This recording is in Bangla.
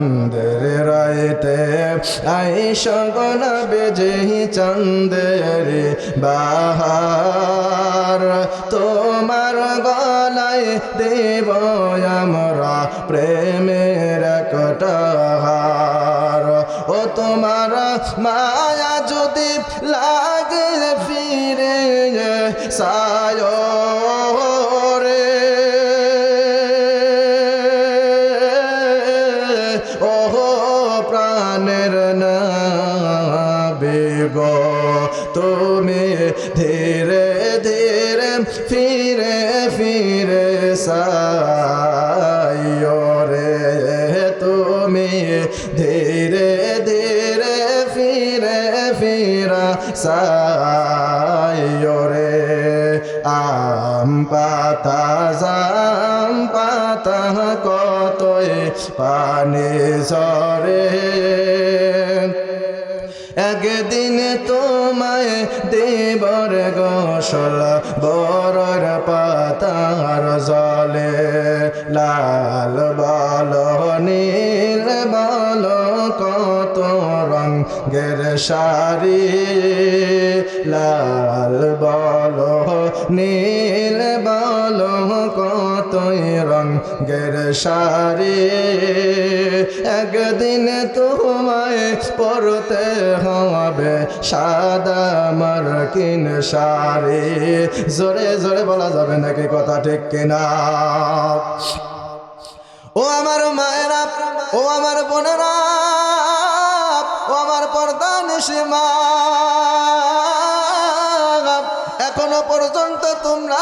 চাঁদের রাইতে আইসা গনা বেজে চাঁদের বাহার তোমার গলায় দেব আমরা প্রেমের কটাহার ও তোমার মায়া যদি লাগে ফিরে সায় প্রাণের নাবি গো তুমি ধীরে ধীরে ফিরে ফিরে সাইও রে তুমি ধীরে ধীরে ফিরে ফিরা সাইও রে আম পাতা জাম পাতা কতই পানি ঝরে একদিন তোমায় দেবর গোসল বরর পাতার জলে লাল বল নীল বল কত রঙের শাড়ি লাল বল নীল বল কতই রঙের শাড়ি একদিন তোমায় পরতে হবে সাদা মার্কিন শাড়ি জোরে জোরে বলা যাবে নাকি কথা ঠিক কিনা ও আমার মায়েরা ও আমার বোনেরা ও আমার পর্দা নিশিমা